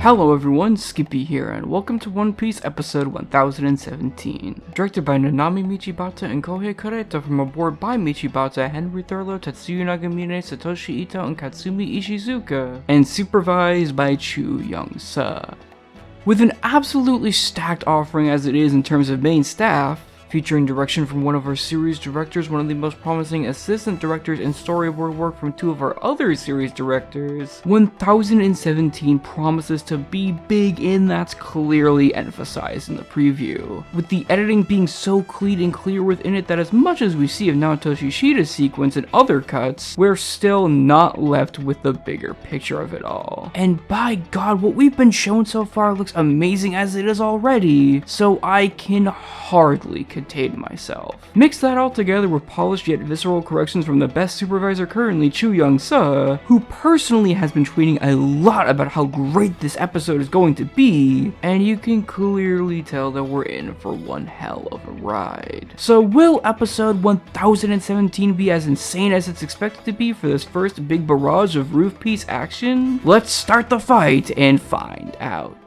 Hello everyone, Skippy here, and welcome to One Piece episode 1017. Directed by Nanami Michibata and Kohei Kureta from aboard by Michibata, Henry Thurlow, Tetsuya Nagamine, Satoshi Ito, and Katsumi Ishizuka, and supervised by Chu Young-sa. With an absolutely stacked offering as it is in terms of main staff, featuring direction from one of our series directors, one of the most promising assistant directors, and storyboard work from two of our other series directors, 1017 promises to be big, and that's clearly emphasized in the preview. With the editing being so clean and clear within it that as much as we see of Naoto Shishida's sequence and other cuts, we're still not left with the bigger picture of it all. And by God, what we've been shown so far looks amazing as it is already, so I can hardly contain myself. Mix that all together with polished yet visceral corrections from the best supervisor currently, Chu Young-sa, who personally has been tweeting a lot about how great this episode is going to be, and you can clearly tell that we're in for one hell of a ride. So will episode 1017 be as insane as it's expected to be for this first big barrage of roof piece action? Let's start the fight and find out.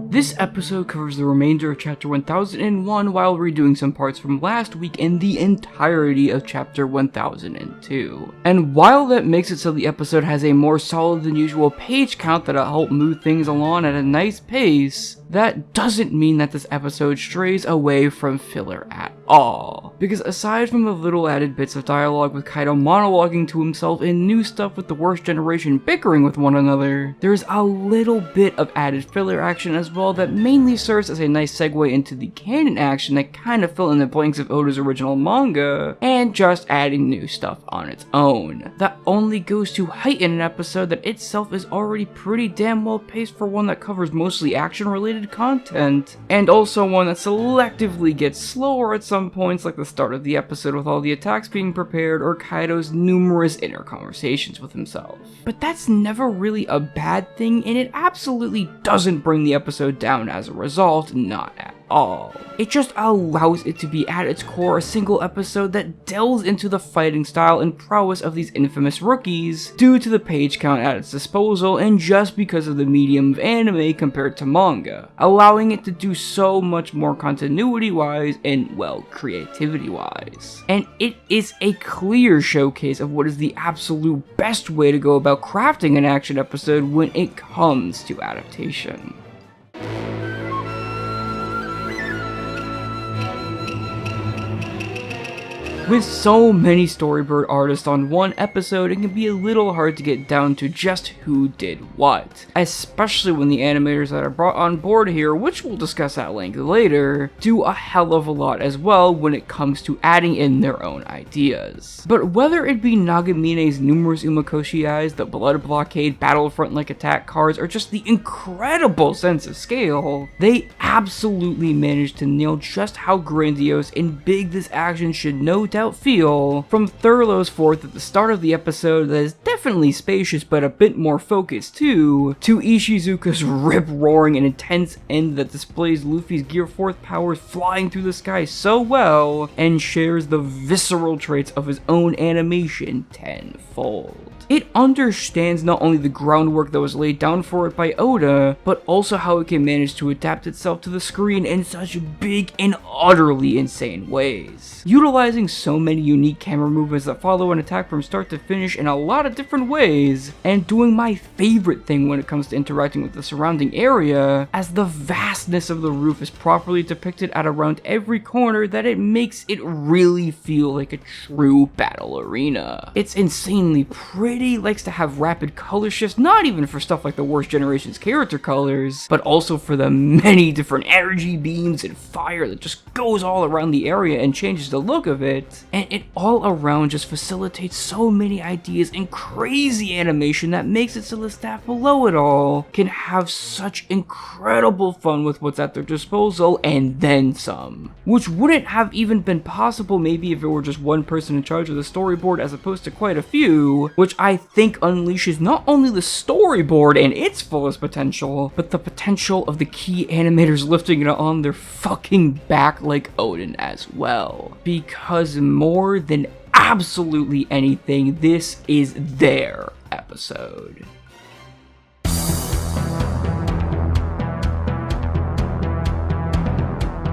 This episode covers the remainder of chapter 1001 while redoing some parts from last week and the entirety of chapter 1002. And while that makes it so the episode has a more solid than usual page count that'll help move things along at a nice pace, that doesn't mean that this episode strays away from filler at all. Because aside from the little added bits of dialogue with Kaido monologuing to himself and new stuff with the worst generation bickering with one another, there's a little bit of added filler action as well that mainly serves as a nice segue into the canon action that kind of fill in the blanks of Oda's original manga, and just adding new stuff on its own. That only goes to heighten an episode that itself is already pretty damn well paced for one that covers mostly action related content, and also one that selectively gets slower at some points like the start of the episode with all the attacks being prepared or Kaido's numerous inner conversations with himself. But that's never really a bad thing, and it absolutely doesn't bring the episode down as a result, not at all. It just allows it to be at its core a single episode that delves into the fighting style and prowess of these infamous rookies due to the page count at its disposal and just because of the medium of anime compared to manga, allowing it to do so much more continuity wise and well creativity wise. And it is a clear showcase of what is the absolute best way to go about crafting an action episode when it comes to adaptation. With so many storyboard artists on one episode, it can be a little hard to get down to just who did what, especially when the animators that are brought on board here, which we'll discuss at length later, do a hell of a lot as well when it comes to adding in their own ideas. But whether it be Nagamine's numerous Umakoshi eyes, the blood blockade, battlefront-like attack cards, or just the incredible sense of scale, they absolutely managed to nail just how grandiose and big this action should no doubt feel, from Thurlow's forth at the start of the episode that is definitely spacious but a bit more focused too, to Ishizuka's rip-roaring and intense end that displays Luffy's Gear 4th powers flying through the sky so well and shares the visceral traits of his own animation tenfold. It understands not only the groundwork that was laid down for it by Oda, but also how it can manage to adapt itself to the screen in such big and utterly insane ways. Utilizing so many unique camera movements that follow an attack from start to finish in a lot of different ways, and doing my favorite thing when it comes to interacting with the surrounding area, as the vastness of the roof is properly depicted at around every corner that it makes it really feel like a true battle arena. It's insanely pretty, likes to have rapid color shifts, not even for stuff like the worst generation's character colors, but also for the many different energy beams and fire that just goes all around the area and changes the look of it, and it all around just facilitates so many ideas and crazy animation that makes it so the staff below it all can have such incredible fun with what's at their disposal and then some, which wouldn't have even been possible maybe if it were just one person in charge of the storyboard as opposed to quite a few, which I think unleashes not only the storyboard and its fullest potential, but the potential of the key animators lifting it on their fucking back like Odin as well. Because more than absolutely anything, this is their episode.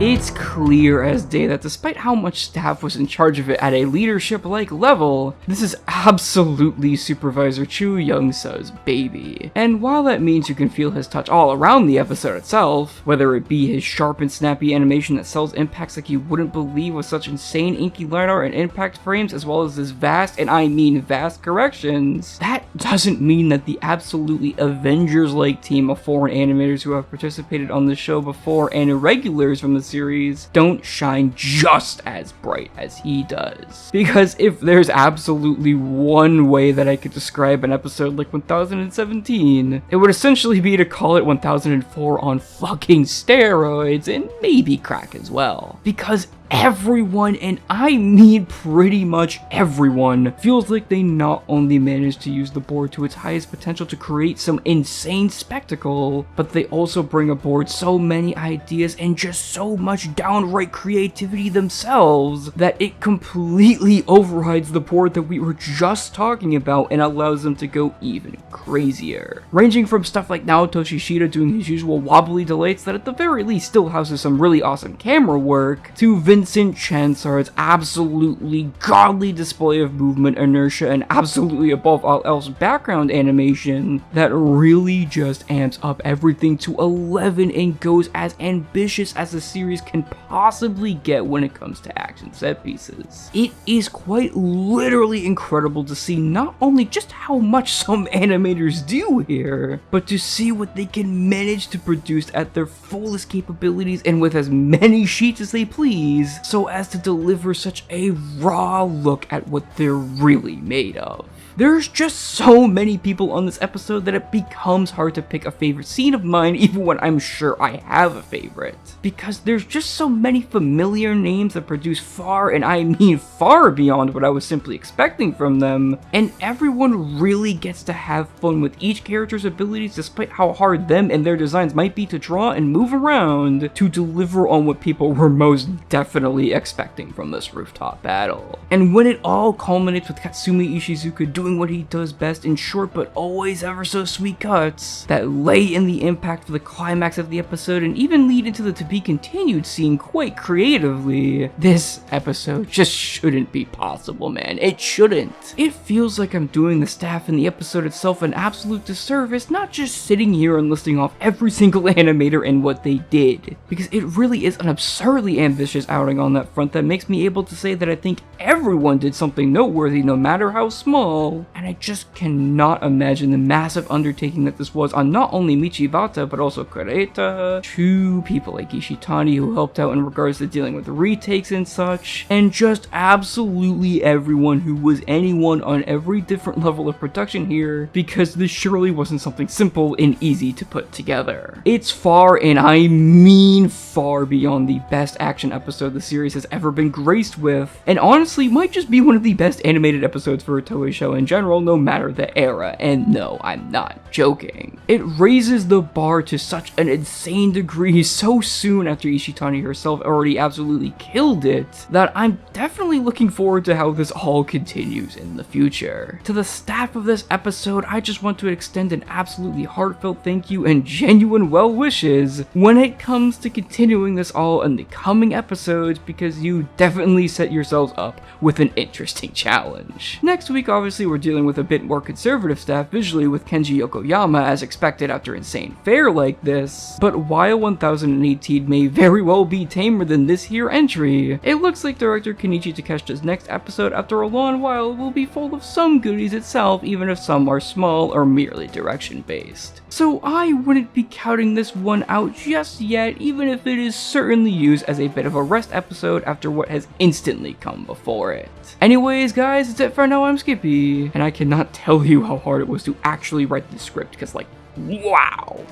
It's clear as day that despite how much staff was in charge of it at a leadership-like level, this is absolutely Supervisor Chu Young-su's baby. And while that means you can feel his touch all around the episode itself, whether it be his sharp and snappy animation that sells impacts like you wouldn't believe with such insane inky line art and impact frames, as well as his vast, and I mean vast, corrections, that doesn't mean that the absolutely Avengers-like team of foreign animators who have participated on the show before and irregulars from the series don't shine just as bright as he does. Because if there's absolutely one way that I could describe an episode like 1017, it would essentially be to call it 1004 on fucking steroids, and maybe crack as well. Because everyone, and I mean pretty much everyone, feels like they not only managed to use the board to its highest potential to create some insane spectacle, but they also bring aboard so many ideas and just so much downright creativity themselves that it completely overrides the board that we were just talking about and allows them to go even crazier. Ranging from stuff like Naoto Shishida doing his usual wobbly delights that at the very least still houses some really awesome camera work, to Vincent Chansard's absolutely godly display of movement, inertia, and absolutely above all else background animation that really just amps up everything to 11 and goes as ambitious as the series can possibly get when it comes to action set pieces. It is quite literally incredible to see not only just how much some animators do here, but to see what they can manage to produce at their fullest capabilities and with as many sheets as they please, so as to deliver such a raw look at what they're really made of. There's just so many people on this episode that it becomes hard to pick a favorite scene of mine, even when I'm sure I have a favorite. Because there's just so many familiar names that produce far, and I mean far beyond what I was simply expecting from them, and everyone really gets to have fun with each character's abilities despite how hard them and their designs might be to draw and move around to deliver on what people were most definitely expecting from this rooftop battle. And when it all culminates with Katsumi Ishizuka doing what he does best in short but always ever so sweet cuts that lay in the impact for the climax of the episode and even lead into the to be continued scene quite creatively, this episode just shouldn't be possible, man. It shouldn't. It feels like I'm doing the staff in the episode itself an absolute disservice, not just sitting here and listing off every single animator and what they did, because it really is an absurdly ambitious outing on that front that makes me able to say that I think everyone did something noteworthy no matter how small. And I just cannot imagine the massive undertaking that this was on not only Michibata, but also Kureta, two people like Ishitani who helped out in regards to dealing with retakes and such, and just absolutely everyone who was anyone on every different level of production here, because this surely wasn't something simple and easy to put together. It's far, and I mean far, beyond the best action episode the series has ever been graced with, and honestly might just be one of the best animated episodes for a Toei show in general, no matter the era, and no, I'm not joking. It raises the bar to such an insane degree so soon after Ishitani herself already absolutely killed it, that I'm definitely looking forward to how this all continues in the future. To the staff of this episode, I just want to extend an absolutely heartfelt thank you and genuine well wishes when it comes to continuing this all in the coming episodes, because you definitely set yourselves up with an interesting challenge. Next week, obviously, we're dealing with a bit more conservative staff visually with Kenji Yokoyama as expected after insane fare like this, but while 1018 may very well be tamer than this here entry, it looks like director Kenichi Takeshita's next episode after a long while will be full of some goodies itself, even if some are small or merely direction based. So I wouldn't be counting this one out just yet, even if it is certainly used as a bit of a rest episode after what has instantly come before it. Anyways guys, that's it for now. I'm Skippy, and I cannot tell you how hard it was to actually write this script, because like, wow.